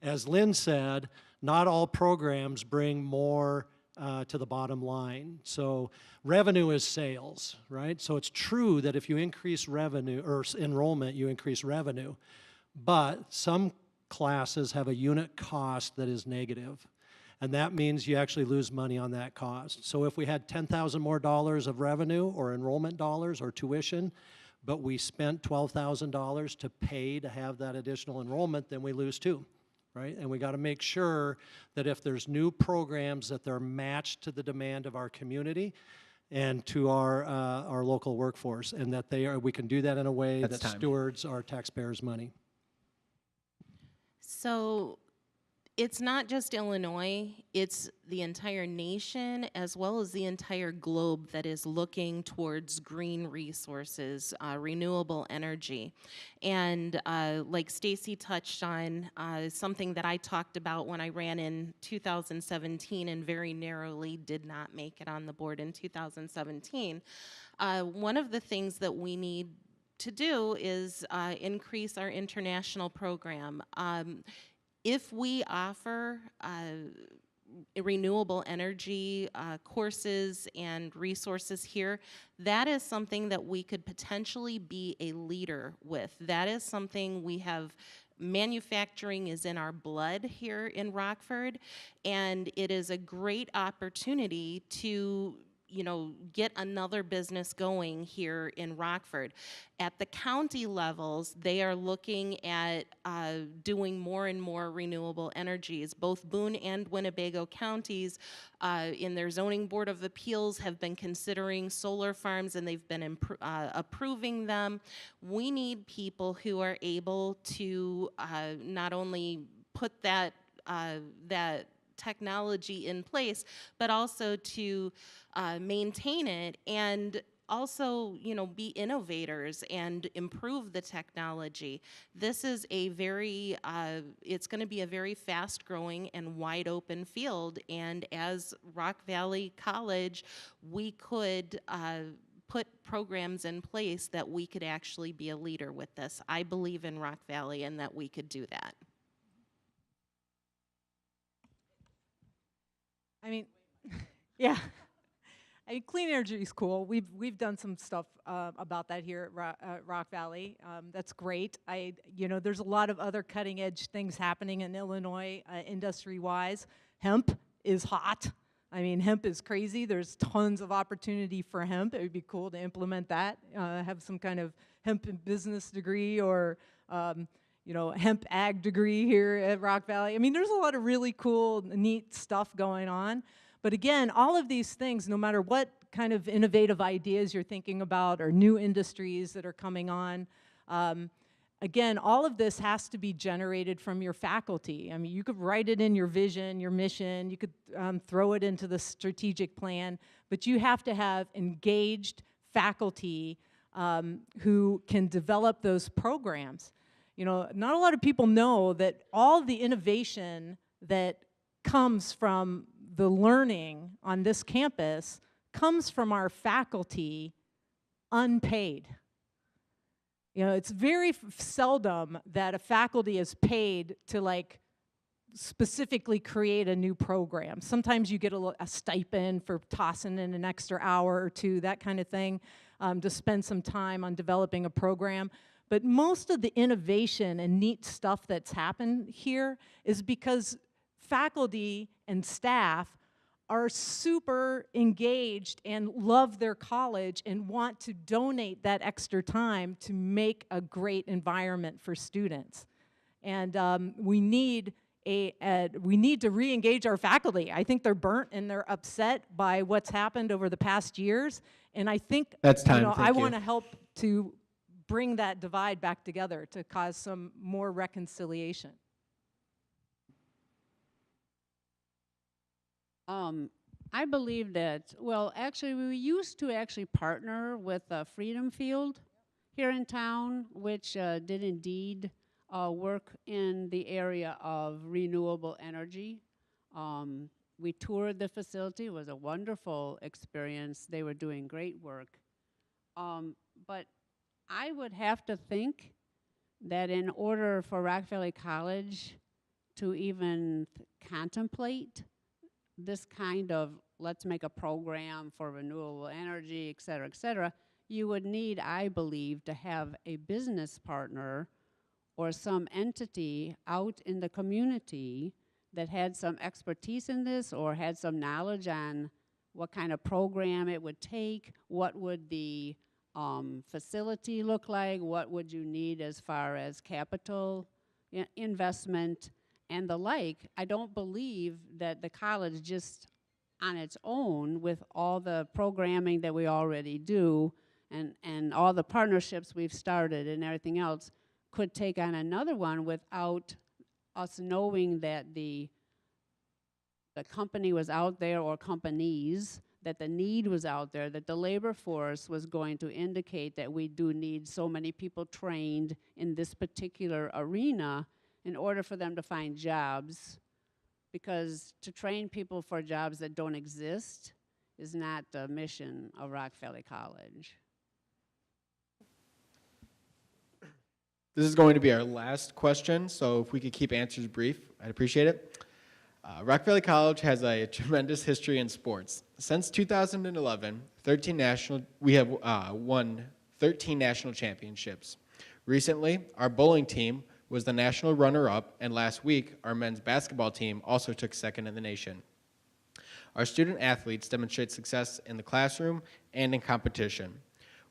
As Lynn said, not all programs bring more to the bottom line. So revenue is sales, right? So it's true that if you increase revenue or enrollment, you increase revenue, but some classes have a unit cost that is negative. And that means you actually lose money on that cost. So if we had $10,000 more of revenue or enrollment dollars or tuition, but we spent $12,000 to pay to have that additional enrollment, then we lose too, right? And we got to make sure that if there's new programs that they're matched to the demand of our community and to our local workforce, and that we can do that in a way that stewards our taxpayers' money. So it's not just Illinois, it's the entire nation as well as the entire globe that is looking towards green resources, renewable energy. And like Stacy touched on, something that I talked about when I ran in 2017 and very narrowly did not make it on the board in 2017. One of the things that we need to do is increase our international program. If we offer renewable energy courses and resources here, that is something that we could potentially be a leader with. That is something we have. Manufacturing is in our blood here in Rockford, and it is a great opportunity to get another business going here in Rockford. At the county levels, they are looking at doing more and more renewable energies. Both Boone and Winnebago counties in their zoning board of appeals have been considering solar farms, and they've been approving them. We need people who are able to not only put that technology in place, but also to maintain it and also, be innovators and improve the technology. This is a very, it's going to be a very fast-growing and wide-open field, and as Rock Valley College, we could put programs in place that we could actually be a leader with this. I believe in Rock Valley and that we could do that. I mean, yeah. I mean, clean energy is cool. We've done some stuff about that here at Rock Valley. That's great. There's a lot of other cutting edge things happening in Illinois, industry-wise. Hemp is hot. I mean, hemp is crazy. There's tons of opportunity for hemp. It would be cool to implement that. Have some kind of hemp business degree or hemp ag degree here at Rock Valley. I mean, there's a lot of really cool, neat stuff going on. But again, all of these things, no matter what kind of innovative ideas you're thinking about or new industries that are coming on, again, all of this has to be generated from your faculty. I mean, you could write it in your vision, your mission, you could throw it into the strategic plan, but you have to have engaged faculty who can develop those programs. Not a lot of people know that all the innovation that comes from the learning on this campus comes from our faculty unpaid. It's very seldom that a faculty is paid to specifically create a new program. Sometimes you get a stipend for tossing in an extra hour or two, that kind of thing. to spend some time on developing a program. But most of the innovation and neat stuff that's happened here is because faculty and staff are super engaged and love their college and want to donate that extra time to make a great environment for students. And we need to re-engage our faculty. I think they're burnt and they're upset by what's happened over the past years. And I think That's time. I Thank you. want to help to bring that divide back together to cause some more reconciliation. I believe that, well, actually, we used to actually partner with Freedom Field here in town, which did indeed work in the area of renewable energy. We toured the facility. It was a wonderful experience. They were doing great work. But I would have to think that in order for Rock Valley College to even contemplate this kind of, let's make a program for renewable energy, et cetera, you would need, I believe, to have a business partner or some entity out in the community that had some expertise in this or had some knowledge on what kind of program it would take, what would the facility look like, what would you need as far as capital investment and the like. I don't believe that the college just on its own with all the programming that we already do and all the partnerships we've started and everything else could take on another one without us knowing that the company was out there or companies, that the need was out there, that the labor force was going to indicate that we do need so many people trained in this particular arena in order for them to find jobs, because to train people for jobs that don't exist is not the mission of Rock Valley College. This is going to be our last question, so if we could keep answers brief, I'd appreciate it. Rock Valley College has a tremendous history in sports. Since 2011, we have won 13 national championships. Recently, our bowling team was the national runner-up, and last week, our men's basketball team also took second in the nation. Our student athletes demonstrate success in the classroom and in competition.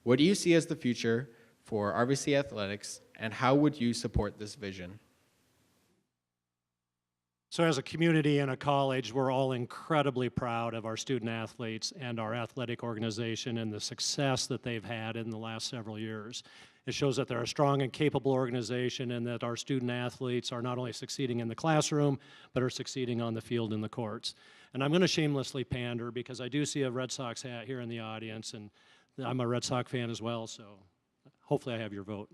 What do you see as the future for RVC athletics, and how would you support this vision? So as a community and a college, we're all incredibly proud of our student athletes and our athletic organization and the success that they've had in the last several years. It shows that they're a strong and capable organization and that our student athletes are not only succeeding in the classroom, but are succeeding on the field in the courts. And I'm going to shamelessly pander because I do see a Red Sox hat here in the audience, and I'm a Red Sox fan as well, so hopefully I have your vote.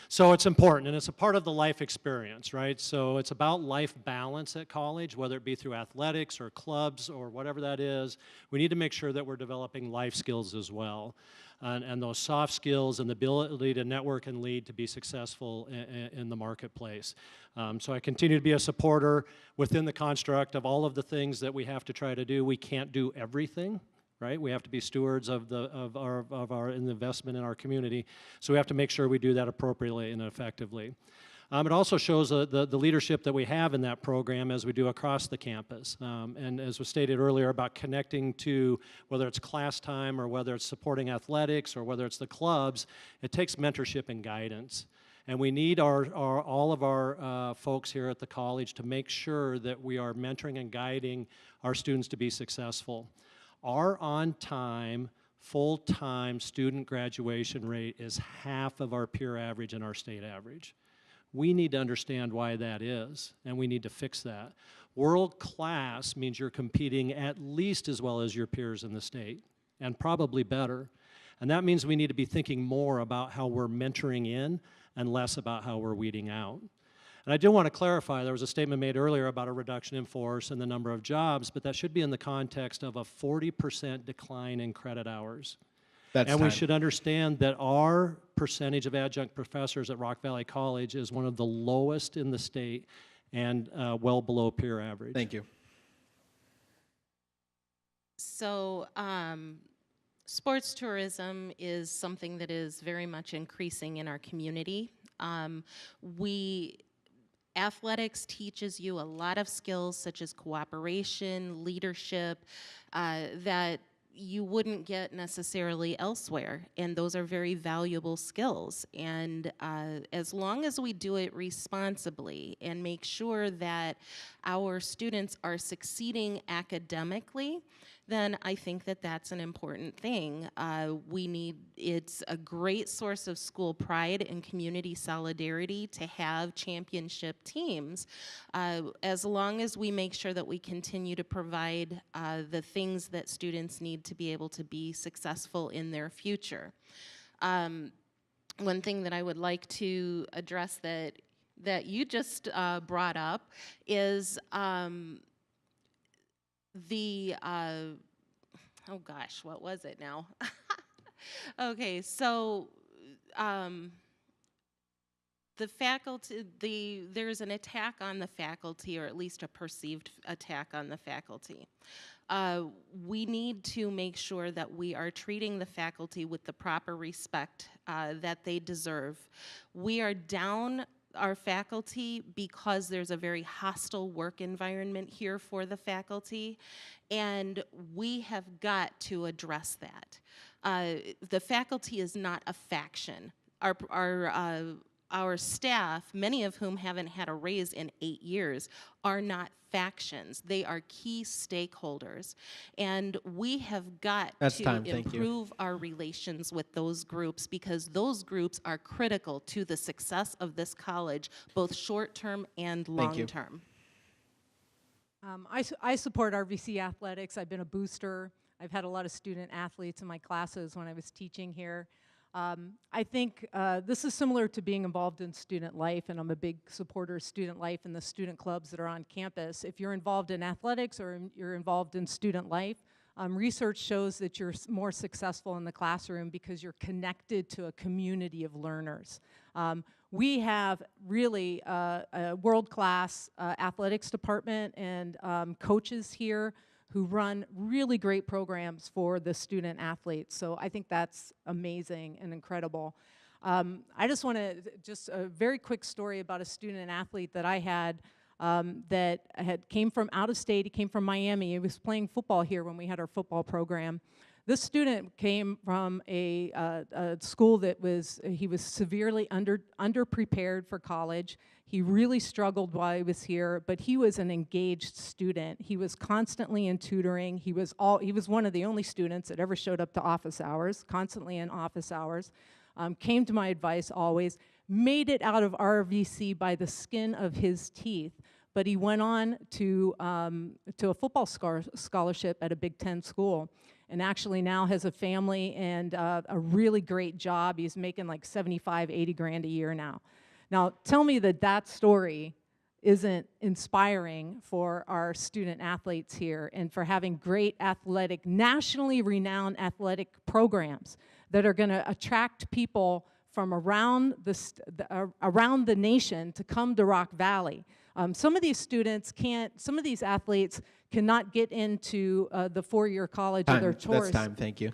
So it's important, and it's a part of the life experience, right? So it's about life balance at college, whether it be through athletics or clubs or whatever that is. We need to make sure that we're developing life skills as well, and those soft skills and the ability to network and lead to be successful in the marketplace. So I continue to be a supporter within the construct of all of the things that we have to try to do. We can't do everything. Right? We have to be stewards of our investment in our community, so we have to make sure we do that appropriately and effectively. It also shows the leadership that we have in that program as we do across the campus. And as was stated earlier about connecting to whether it's class time or whether it's supporting athletics or whether it's the clubs, it takes mentorship and guidance. And we need all of our folks here at the college to make sure that we are mentoring and guiding our students to be successful. Our on-time, full-time student graduation rate is half of our peer average and our state average. We need to understand why that is, and we need to fix that. World class means you're competing at least as well as your peers in the state, and probably better. And that means we need to be thinking more about how we're mentoring in and less about how we're weeding out. And I do want to clarify, there was a statement made earlier about a reduction in force and the number of jobs, but that should be in the context of a 40% decline in credit hours. And we should understand that our percentage of adjunct professors at Rock Valley College is one of the lowest in the state and well below peer average. Thank you. So Sports tourism is something that is very much increasing in our community. We Athletics teaches you a lot of skills such as cooperation, leadership, that you wouldn't get necessarily elsewhere, and those are very valuable skills. And as long as we do it responsibly and make sure that our students are succeeding academically, then I think that that's an important thing. It's a great source of school pride and community solidarity to have championship teams, as long as we make sure that we continue to provide the things that students need to be able to be successful in their future. One thing that I would like to address that you just brought up is oh gosh, what was it now? Okay, so the faculty, there's an attack on the faculty, or at least a perceived attack on the faculty. We need to make sure that we are treating the faculty with the proper respect that they deserve. We are down our faculty because there's a very hostile work environment here for the faculty, and we have got to address that. The faculty is not a faction. Our staff, many of whom haven't had a raise in 8 years, are not factions. They are key stakeholders. And we have got to improve our relations with those groups, because those groups are critical to the success of this college, both short-term and long-term. I support RVC Athletics. I've been a booster. I've had a lot of student athletes in my classes when I was teaching here. I think this is similar to being involved in student life, and I'm a big supporter of student life and the student clubs that are on campus. If you're involved in athletics or you're involved in student life, research shows that you're more successful in the classroom because you're connected to a community of learners. We have really a world-class athletics department and coaches here who run really great programs for the student athletes. So I think that's amazing and incredible. I just want to, just a very quick story about a student athlete that I had that came from out of state. He came from Miami. He was playing football here when we had our football program. This student came from a school that he was severely underprepared for college. He really struggled while he was here, but he was an engaged student. He was constantly in tutoring. He was one of the only students that ever showed up to office hours, constantly in office hours, came to my advice always, made it out of RVC by the skin of his teeth. But he went on to a football scholarship at a Big Ten school, and actually now has a family and a really great job. He's making like 75, 80 grand a year now. Now, tell me that story isn't inspiring for our student athletes here and for having great athletic, nationally renowned athletic programs that are going to attract people from around the nation to come to Rock Valley. Some of these athletes cannot get into the four-year college of their choice. That's time, thank you.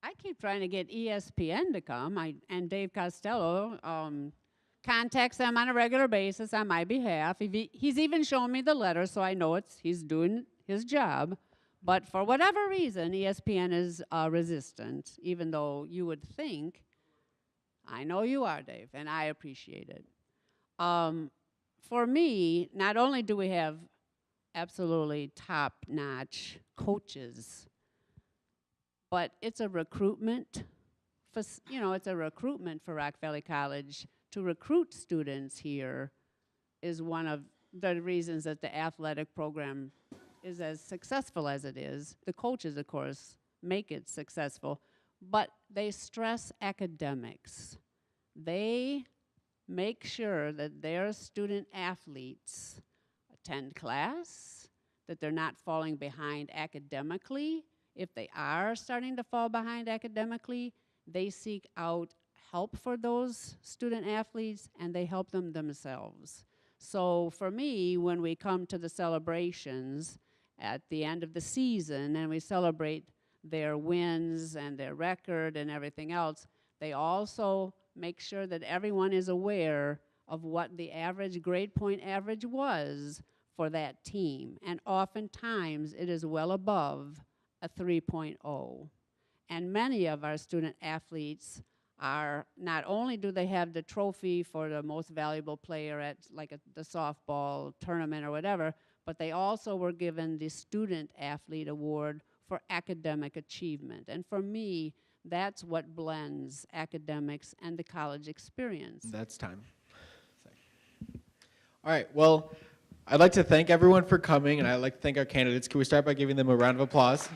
I keep trying to get ESPN to come, and Dave Costello contacts them on a regular basis on my behalf. He's even shown me the letter, so I know he's doing his job. But for whatever reason, ESPN is resistant, even though you would think, I know you are, Dave, and I appreciate it. For me, not only do we have absolutely top-notch coaches, but it's a recruitment, it's a recruitment for Rock Valley College. To recruit students here is one of the reasons that the athletic program is as successful as it is. The coaches, of course, make it successful, but they stress academics. They make sure that their student athletes attend class, that they're not falling behind academically. If they are starting to fall behind academically, they seek out help for those student athletes, and they help them themselves. So for me, when we come to the celebrations, at the end of the season, and we celebrate their wins and their record and everything else, they also make sure that everyone is aware of what the average grade point average was for that team. And oftentimes, it is well above a 3.0. And many of our student athletes are, not only do they have the trophy for the most valuable player at like the softball tournament or whatever, but they also were given the Student Athlete Award for academic achievement. And for me, that's what blends academics and the college experience. That's time. All right, well, I'd like to thank everyone for coming, and I'd like to thank our candidates. Can we start by giving them a round of applause?